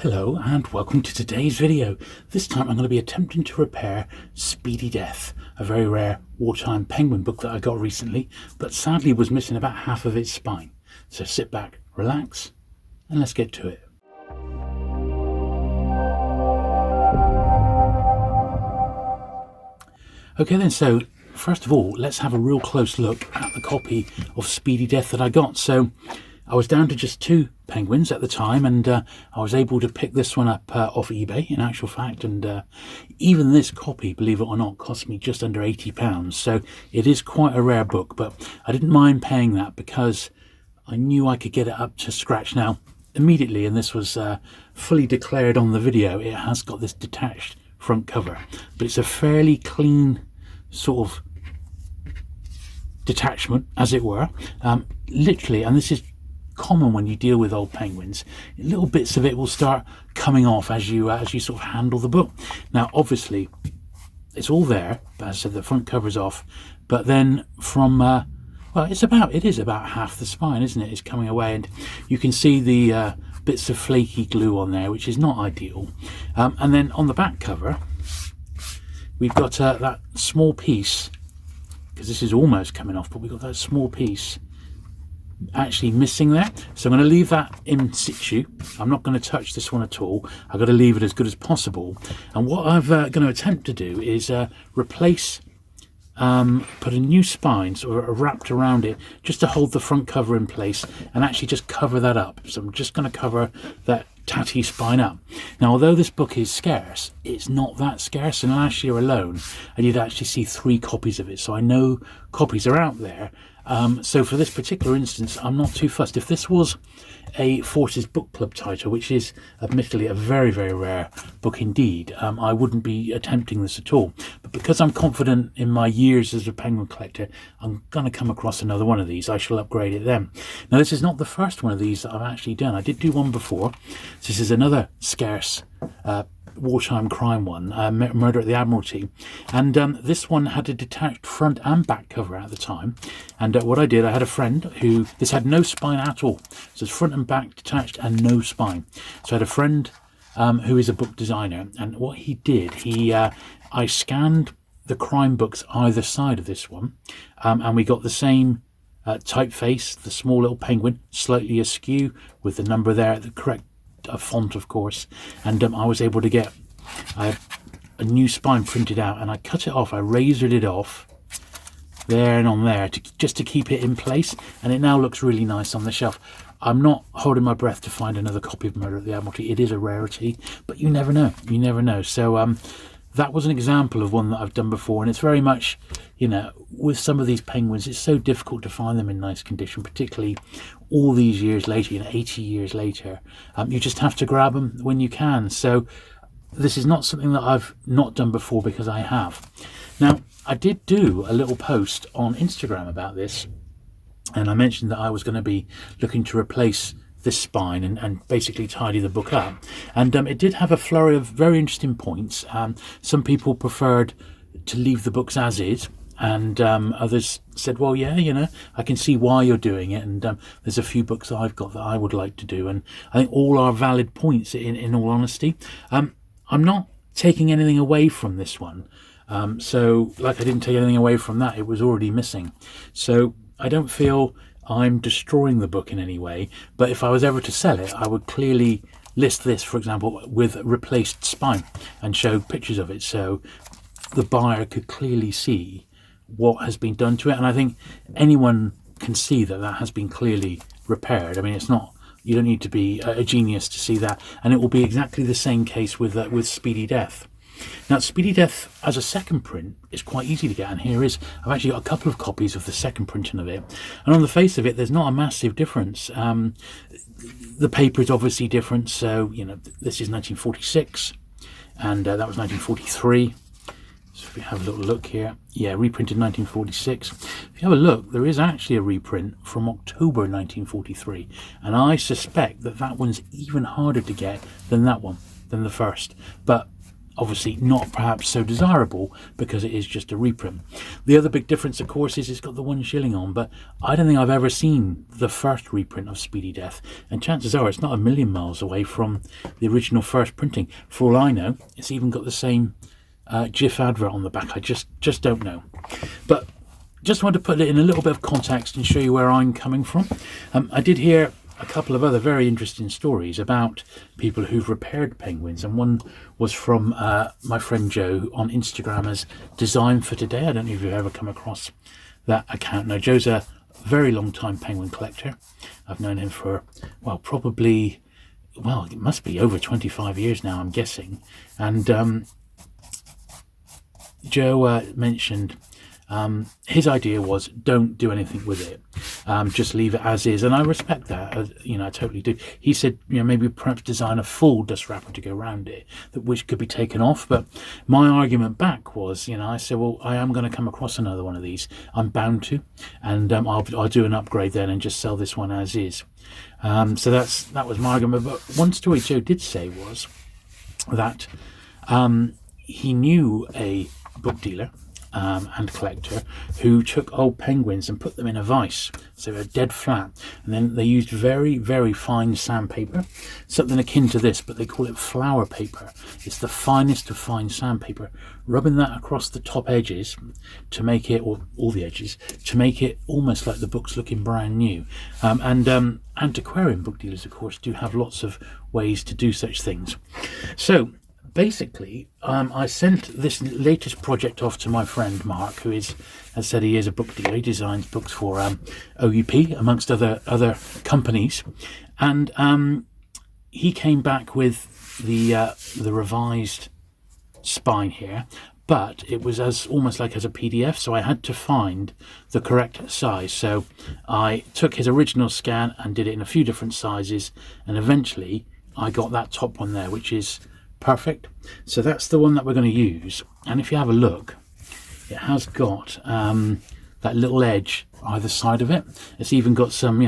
Hello and welcome to today's video. This time I'm going to be attempting to repair Speedy Death, a very rare wartime penguin book that I got recently, but sadly was missing about half of its spine. So sit back, relax, and let's get to it. Okay then, so first of all, let's have a real close look at the copy of Speedy Death that I got. So I was down to just two penguins at the time, and I was able to pick this one up off eBay in actual fact, and even this copy, believe it or not, cost me just under £80. So it is quite a rare book, but I didn't mind paying that because I knew I could get it up to scratch. Now immediately, and this was fully declared on the video, it has got this detached front cover, but it's a fairly clean sort of detachment, as it were, literally, and this is common when you deal with old penguins. Little bits of it will start coming off as you sort of handle the book. Now obviously it's all there, but as I said, the front cover's off, but then from well, it is about half the spine, isn't it, is coming away, and you can see the bits of flaky glue on there, which is not ideal. And then on the back cover we've got that small piece, because this is almost coming off, but we've got that small piece actually missing there, so I'm going to leave that in situ. I'm not going to touch this one at all. I've got to leave it as good as possible, and what I'm going to attempt to do is replace, put a new spine sort of wrapped around it just to hold the front cover in place and actually just cover that up. So I'm just going to cover that tatty spine up. Now although this book is scarce, it's not that scarce, and last year alone I did actually see 3 copies of it, so I know copies are out there. So for this particular instance, I'm not too fussed. If this was a Forces Book Club title, which is admittedly a very, very rare book indeed, I wouldn't be attempting this at all. But because I'm confident in my years as a penguin collector, I'm going to come across another one of these. I shall upgrade it then. Now this is not the first one of these that I've actually done. I did do one before. So this is another scarce wartime crime one, Murder at the Admiralty, and this one had a detached front and back cover at the time, and what I did, I had a friend who, this had no spine at all, so it's front and back detached and no spine. So I had a friend who is a book designer, and what he did, I scanned the crime books either side of this one, and we got the same typeface, the small little penguin, slightly askew with the number there, the correct font of course, and I was able to get a new spine printed out, and I cut it off, I razored it off there and on there just to keep it in place, and it now looks really nice on the shelf. I'm not holding my breath to find another copy of Murder at the Admiralty. It is a rarity, but you never know. So that was an example of one that I've done before, and it's very much, you know, with some of these penguins, it's so difficult to find them in nice condition, particularly all these years later, 80 years later. You just have to grab them when you can. So this is not something that I've not done before, because I have. Now, I did do a little post on Instagram about this, and I mentioned that I was going to be looking to replace this spine and basically tidy the book up, and it did have a flurry of very interesting points. Some people preferred to leave the books as is, and others said, well, yeah, you know, I can see why you're doing it, and there's a few books that I've got that I would like to do, and I think all are valid points in all honesty. I'm not taking anything away from this one, so like I didn't take anything away from that, it was already missing, so I don't feel I'm destroying the book in any way. But if I was ever to sell it, I would clearly list this, for example, with replaced spine and show pictures of it, so the buyer could clearly see what has been done to it. And I think anyone can see that that has been clearly repaired. I mean, it's not, you don't need to be a genius to see that, and it will be exactly the same case with Speedy Death. Now, Speedy Death as a second print is quite easy to get, and here is, I've actually got a couple of copies of the second printing of it, and on the face of it there's not a massive difference. The paper is obviously different, so you know, this is 1946 and that was 1943. So if we have a little look here, yeah, reprinted 1946. If you have a look, there is actually a reprint from October 1943, and I suspect that that one's even harder to get than that one, than the first. But obviously not perhaps so desirable because it is just a reprint. The other big difference, of course, is it's got the 1 shilling on, but I don't think I've ever seen the first reprint of Speedy Death, and chances are it's not a million miles away from the original first printing. For all I know, it's even got the same GIF advert on the back. I just don't know. But just wanted to put it in a little bit of context and show you where I'm coming from. I did hear a couple of other very interesting stories about people who've repaired penguins, and one was from my friend Joe on Instagram as Design for Today. I don't know if you've ever come across that account. Now, Joe's a very long time penguin collector. I've known him for, well, probably, well, it must be over 25 years now, I'm guessing. And Joe mentioned his idea was don't do anything with it, just leave it as is, and I respect that. I totally do. He said, maybe perhaps design a full dust wrapper to go around it, which could be taken off. But my argument back was, I said, well, I am going to come across another one of these. I'm bound to, and I'll do an upgrade then and just sell this one as is. So that was my argument. But one story Joe did say was that he knew a book dealer and collector who took old penguins and put them in a vice, so they're dead flat, and then they used very, very fine sandpaper, something akin to this, but they call it flour paper. It's the finest of fine sandpaper, rubbing that across the top edges to make it, or all the edges, to make it almost like the book's looking brand new. And antiquarian book dealers, of course, do have lots of ways to do such things. So basically, I sent this latest project off to my friend Mark, who has said he is a book dealer. He designs books for OUP, amongst other companies, and he came back with the revised spine here, but it was almost like as a PDF, so I had to find the correct size. So I took his original scan and did it in a few different sizes, and eventually I got that top one there, which is perfect. So that's the one that we're going to use, and if you have a look, it has got that little edge either side of it. It's even got some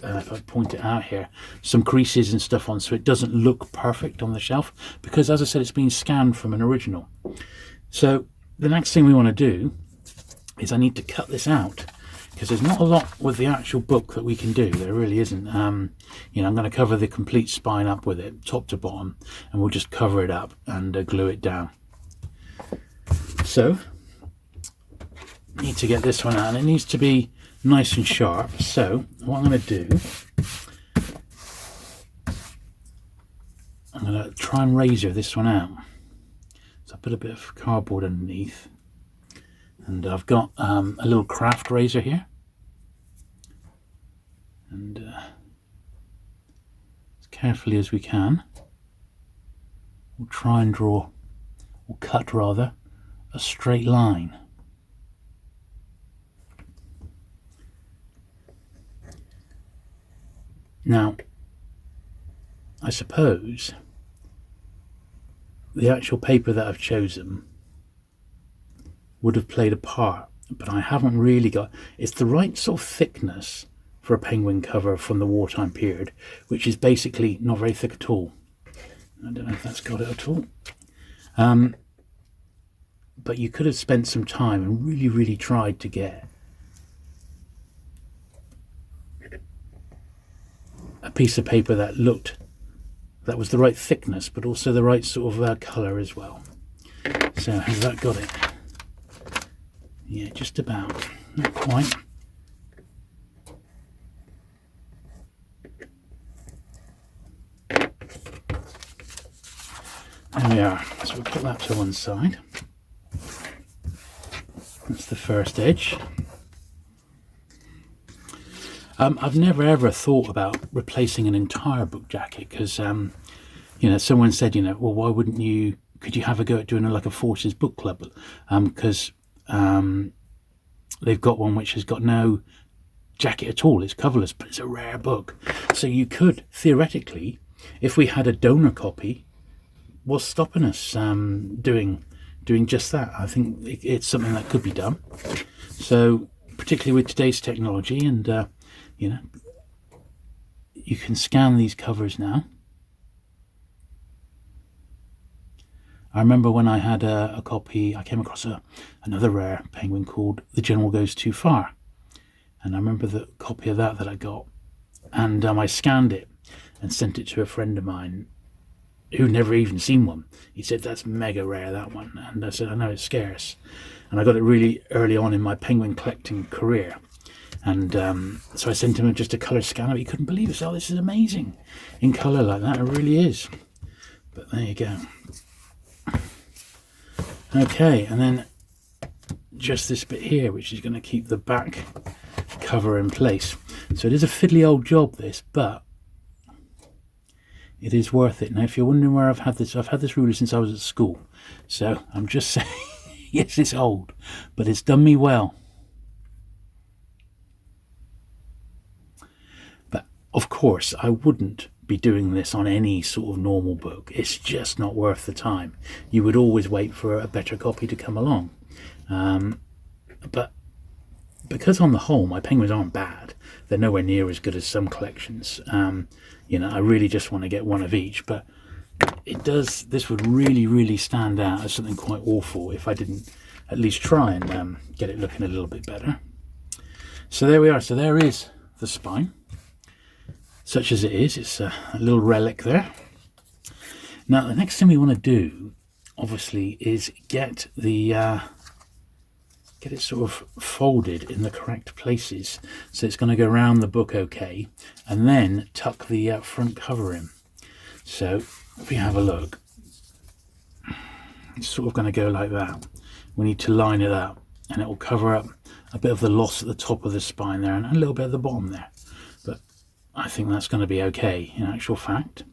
if I point it out here, some creases and stuff on, so it doesn't look perfect on the shelf, because as I said, it's been scanned from an original. So the next thing we want to do is I need to cut this out, because there's not a lot with the actual book that we can do. There really isn't. I'm going to cover the complete spine up with it, top to bottom, and we'll just cover it up and glue it down. So, need to get this one out, and it needs to be nice and sharp. So, what I'm going to do, I'm going to try and razor this one out. So I put a bit of cardboard underneath, and I've got a little craft razor here, and as carefully as we can, we'll try and draw, or cut rather, a straight line. Now, I suppose the actual paper that I've chosen would have played a part, but I haven't really got, it's the right sort of thickness for a penguin cover from the wartime period, which is basically not very thick at all. I don't know if that's got it at all. But you could have spent some time and really tried to get a piece of paper that was the right thickness, but also the right sort of colour as well. So has that got it? Yeah, just about. Not quite. There we are. So we'll put that to one side. That's the first edge. I've never ever thought about replacing an entire book jacket, because someone said, well, why wouldn't you, could you have a go at doing like a Forces book club, because they've got one which has got no jacket at all, it's coverless, but it's a rare book. So you could theoretically, if we had a donor copy, what's stopping us doing just that? I think it's something that could be done. So particularly with today's technology, and you can scan these covers now, I remember when I had a copy, I came across another rare penguin called The General Goes Too Far. And I remember the copy of that I got. And I scanned it and sent it to a friend of mine who'd never even seen one. He said, that's mega rare, that one. And I said, I know, it's scarce. And I got it really early on in my penguin collecting career. And so I sent him just a colour scanner. He couldn't believe it. So, this is amazing. In colour like that, it really is. But there you go. Okay, and then just this bit here, which is going to keep the back cover in place. So it is a fiddly old job, this, but it is worth it. Now, if you're wondering where I've had this ruler since I was at school. So I'm just saying, yes, it's old, but it's done me well. But of course, I wouldn't be doing this on any sort of normal book. It's just not worth the time. You would always wait for a better copy to come along. But because on the whole my penguins aren't bad, they're nowhere near as good as some collections. You know, I really just want to get one of each, but this would really stand out as something quite awful if I didn't at least try and get it looking a little bit better. So there we are. So there is the spine. Such as it is, it's a little relic there. Now the next thing we want to do, obviously, is get it sort of folded in the correct places, so it's going to go around the book okay, and then tuck the front cover in. So if we have a look, it's sort of going to go like that. We need to line it up, and it will cover up a bit of the loss at the top of the spine there and a little bit at the bottom there. But I think that's going to be okay in actual fact.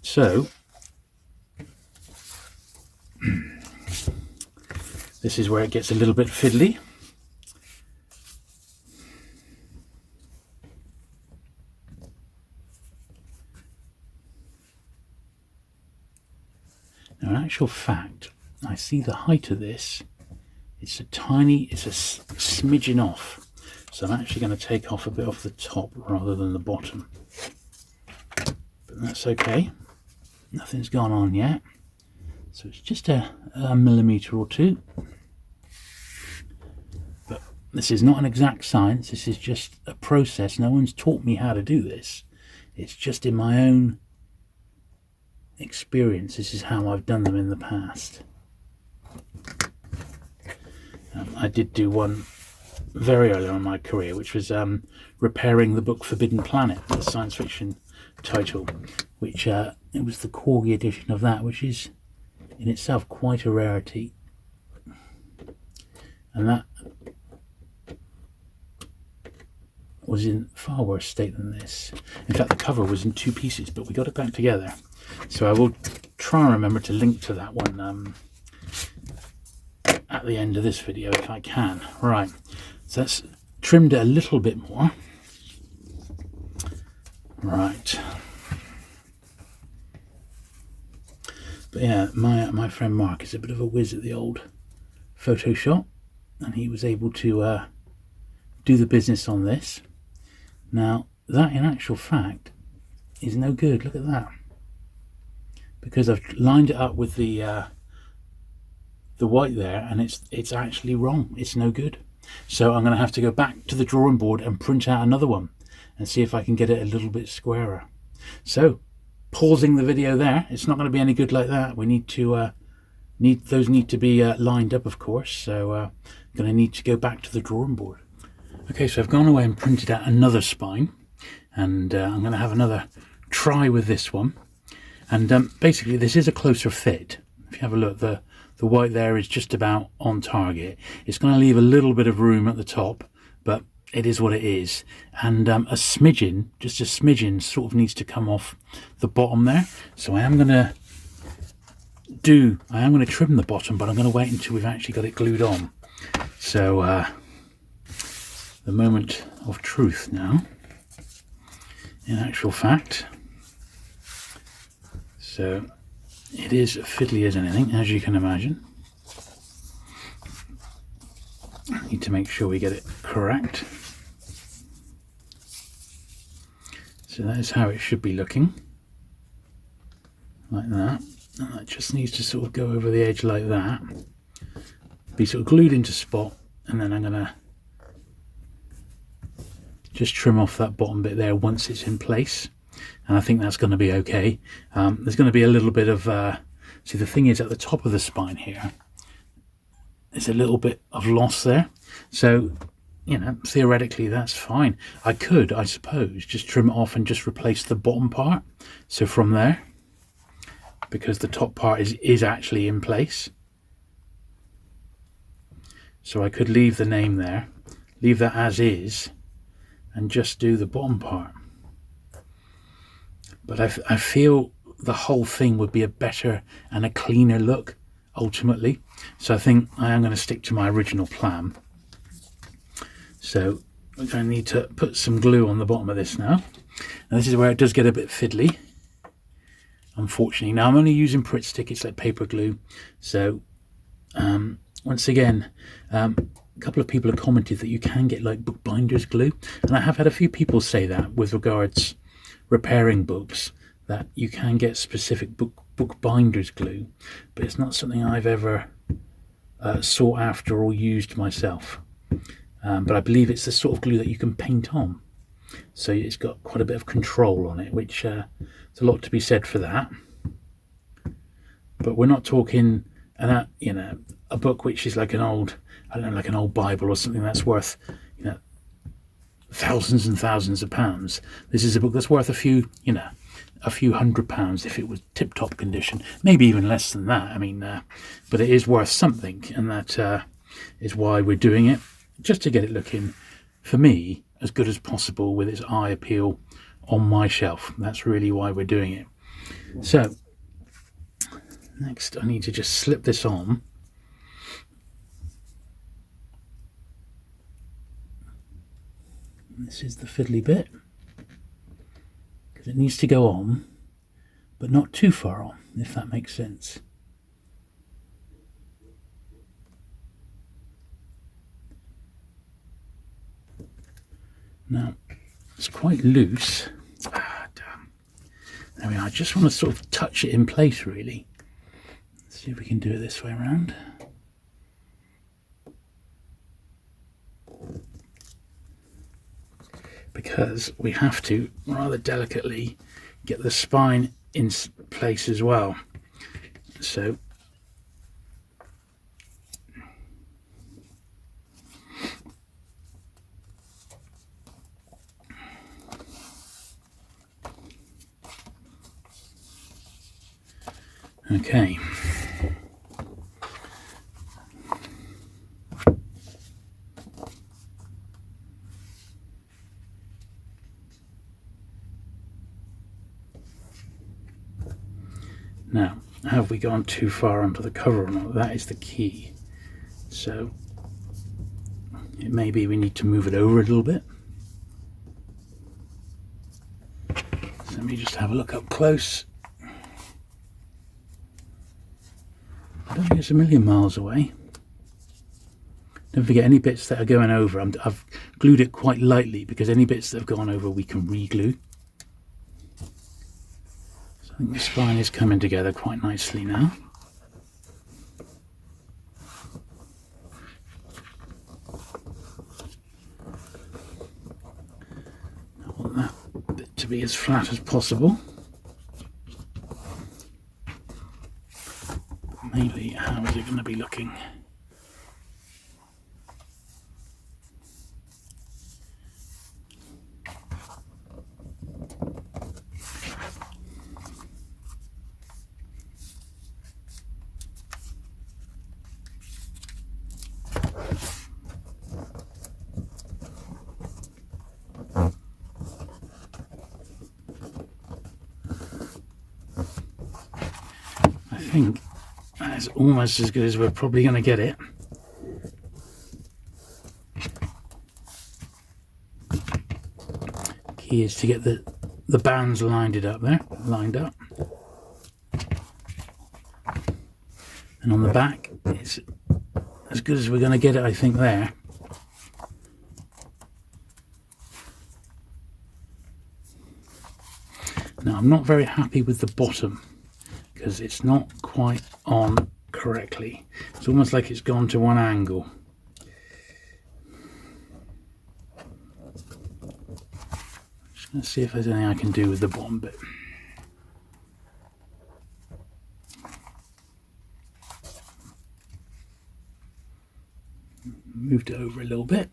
So this is where it gets a little bit fiddly. Now, in actual fact, I see the height of this. It's a smidgen off. So I'm actually going to take off a bit off the top rather than the bottom. But that's okay. Nothing's gone on yet. So it's just a millimetre or two. But this is not an exact science. This is just a process. No one's taught me how to do this. It's just in my own experience. This is how I've done them in the past. I did do one very early on in my career, which was repairing the book Forbidden Planet, the science fiction title, which it was the Corgi edition of that, which is in itself quite a rarity. And that was in far worse state than this. In fact, the cover was in two pieces, but we got it back together. So I will try and remember to link to that one at the end of this video if I can. Right, so that's trimmed it a little bit more. Right. But yeah, my friend Mark is a bit of a whiz at the old Photoshop, and he was able to do the business on this. Now, that in actual fact is no good. Look at that. Because I've lined it up with the white there, and it's actually wrong. It's no good. So I'm going to have to go back to the drawing board and print out another one and see if I can get it a little bit squarer. So pausing the video there. It's not going to be any good like that. We need to those need to be lined up, of course. So I'm going to need to go back to the drawing board. Okay, so I've gone away and printed out another spine, and I'm going to have another try with this one. And basically this is a closer fit. If you have a look, the white there is just about on target. It's going to leave a little bit of room at the top, but it is what it is. And a smidgen, just a smidgen, sort of needs to come off the bottom there. So I am going to trim the bottom, but I'm going to wait until we've actually got it glued on. So the moment of truth now, in actual fact. So it is fiddly as anything, as you can imagine. I need to make sure we get it correct. So that is how it should be looking. like that. And that just needs to sort of go over the edge like that, be sort of glued into spot, and then I'm going to just trim off that bottom bit there once it's in place, and I think that's going to be okay. There's going to be a little bit of see, the thing is, at the top of the spine here there's a little bit of loss there, so you know, theoretically that's fine. I could, I suppose, just trim it off and just replace the bottom part, so from there, because the top part is actually in place, so I could leave the name there, leave that as is, and just do the bottom part. But I feel the whole thing would be a better and a cleaner look ultimately, so I think I am going to stick to my original plan. So we're going to need to put some glue on the bottom of this now, and this is where it does get a bit fiddly, unfortunately. Now I'm only using Pritt stick, it's like paper glue, so once again, a couple of people have commented that you can get like bookbinders glue, and I have had a few people say that with regards repairing books, that you can get specific bookbinders glue, but it's not something I've ever sought after or used myself. But I believe it's the sort of glue that you can paint on, so it's got quite a bit of control on it, which there's a lot to be said for that. But we're not talking you know, a book which is like an old, I don't know, like an old Bible or something that's worth, you know, thousands and thousands of pounds. This is a book that's worth a few, you know, a few £100 if it was tip-top condition, maybe even less than that. I mean, but it is worth something, and that is why we're doing it, just to get it looking, for me, as good as possible with its eye appeal on my shelf. That's really why we're doing it. So next I need to just slip this on. This is the fiddly bit, because it needs to go on, but not too far on, if that makes sense. Now, it's quite loose. Damn. There we are. I just want to sort of touch it in place, really. Let's see if we can do it this way around. Because we have to rather delicately get the spine in place as well. So okay. Now, have we gone too far onto the cover or not? That is the key. So it may be we need to move it over a little bit. So let me just have a look up close. I don't think it's a million miles away. Don't forget, any bits that are going over, I've glued it quite lightly, because any bits that have gone over we can re-glue. I think the spine is coming together quite nicely now. I want that bit to be as flat as possible. Maybe, how is it going to be looking? I think that's almost as good as we're probably going to get it. Key is to get the bands lined up. And on the back, it's as good as we're going to get it, I think, there. Now, I'm not very happy with the bottom because it's not quite on correctly. It's almost like it's gone to one angle. Just going to see if there's anything I can do with the bottom bit. Moved it over a little bit.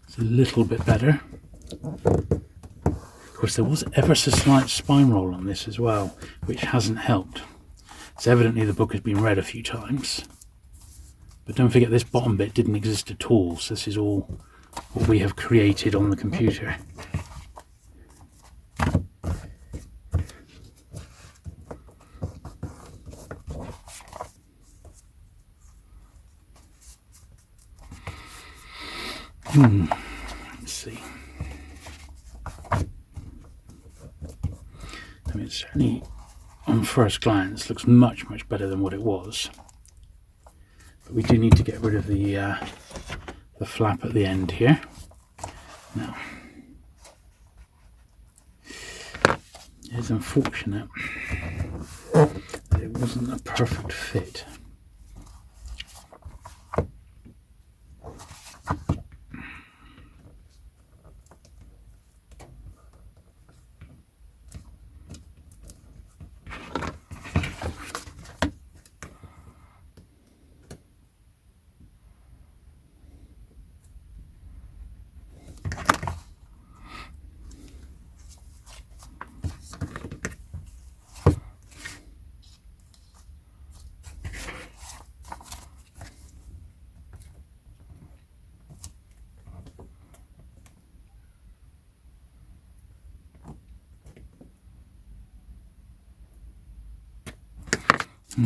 It's a little bit better. Of course, there was ever so slight spine roll on this as well, which hasn't helped. So evidently the book has been read a few times. But don't forget, this bottom bit didn't exist at all, so this is all what we have created on the computer. Let's see. I mean, it certainly, on first glance, looks much better than what it was. But we do need to get rid of the flap at the end here. Now, it's unfortunate that it wasn't a perfect fit.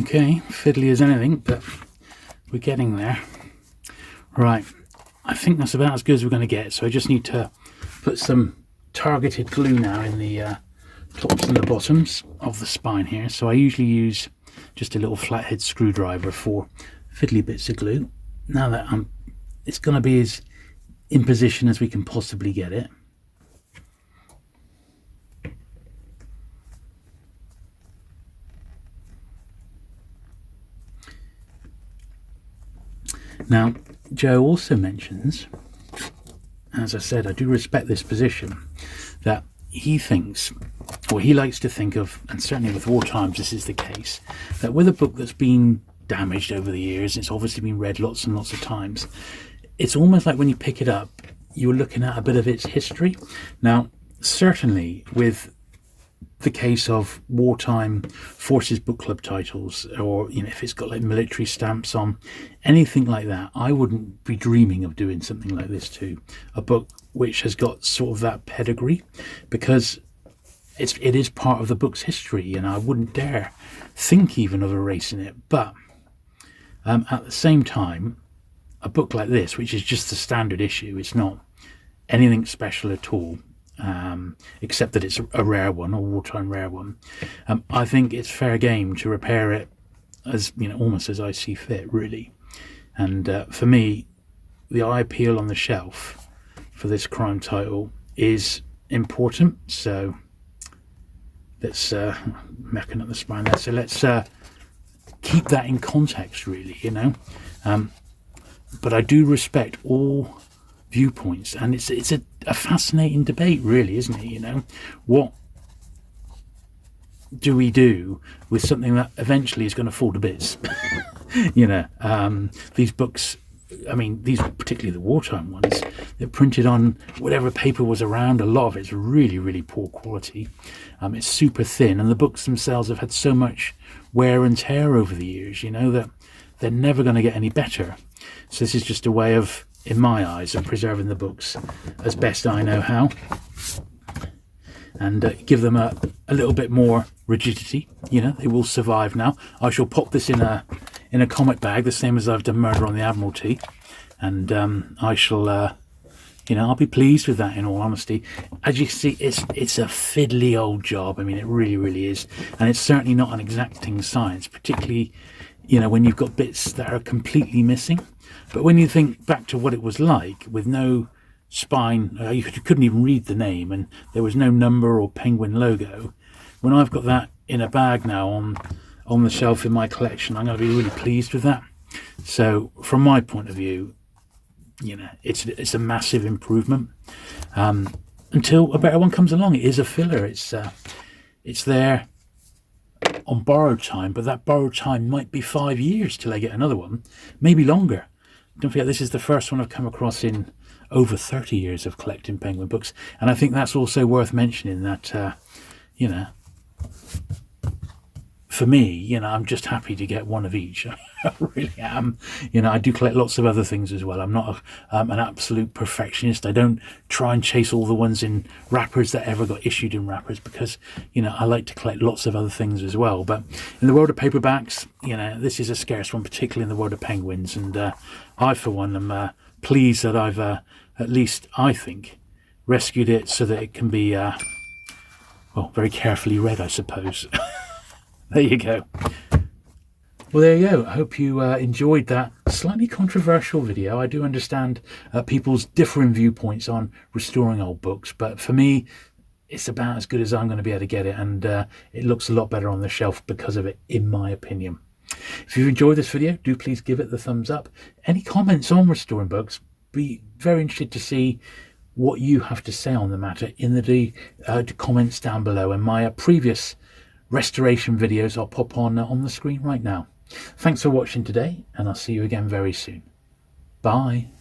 Okay, fiddly as anything, but we're getting there. Right, I think that's about as good as we're going to get, so I just need to put some targeted glue now in the tops and the bottoms of the spine here. So I usually use just a little flathead screwdriver for fiddly bits of glue. Now that it's going to be as in position as we can possibly get it. Now, Joe also mentions, as I said, I do respect this position, that he thinks, or he likes to think of, and certainly with Wartimes this is the case, that with a book that's been damaged over the years, it's obviously been read lots and lots of times, it's almost like when you pick it up, you're looking at a bit of its history. Now, certainly with the case of wartime forces book club titles, or if it's got like military stamps on, anything like that, I wouldn't be dreaming of doing something like this to a book which has got sort of that pedigree, because it is part of the book's history, and I wouldn't dare think even of erasing it. But at the same time, a book like this, which is just the standard issue, it's not anything special at all, except that it's a rare one, a wartime rare one. I think it's fair game to repair it as almost as I see fit, really. And for me, the eye appeal on the shelf for this crime title is important. So let's mecking up the spine there. So let's keep that in context, really. But I do respect all viewpoints, and it's a fascinating debate, really, isn't it? What do we do with something that eventually is going to fall to bits? These books, I mean, these particularly the wartime ones, they're printed on whatever paper was around. A lot of it's really poor quality. It's super thin, and the books themselves have had so much wear and tear over the years, that they're never going to get any better. So this is just a way of, in my eyes, of preserving the books as best I know how, and give them a little bit more rigidity. They will survive now. I shall pop this in a comic bag, the same as I've done Murder on the Admiralty, and I shall I'll be pleased with that, in all honesty. As you see, it's a fiddly old job. I mean, it really is, and it's certainly not an exacting science, particularly when you've got bits that are completely missing. But when you think back to what it was like, with no spine. You couldn't even read the name, and there was no number or penguin logo. When I've got that in a bag now on the shelf in my collection, I'm going to be really pleased with that. So from my point of view, you know, it's a massive improvement. Until a better one comes along, it is a filler. It's there on borrowed time, but that borrowed time might be 5 years till I get another one, maybe longer. Don't forget, this is the first one I've come across in over 30 years of collecting Penguin books, and I think that's also worth mentioning that, you know, for me, you know, I'm just happy to get one of each. I really am. You know, I do collect lots of other things as well. I'm not an absolute perfectionist. I don't try and chase all the ones in wrappers that ever got issued in wrappers, because, you know, I like to collect lots of other things as well. But in the world of paperbacks, you know, this is a scarce one, particularly in the world of Penguins. And I, for one, am pleased that I've, at least I think, rescued it so that it can be, well, very carefully read, I suppose. There you go. Well, there you go. I hope you enjoyed that slightly controversial video. I do understand people's differing viewpoints on restoring old books, but for me, it's about as good as I'm going to be able to get it, and it looks a lot better on the shelf because of it, in my opinion. If you've enjoyed this video, do please give it the thumbs up. Any comments on restoring books? Be very interested to see what you have to say on the matter in the comments down below, and my previous restoration videos I'll pop on the screen right now. Thanks for watching today, and I'll see you again very soon. Bye.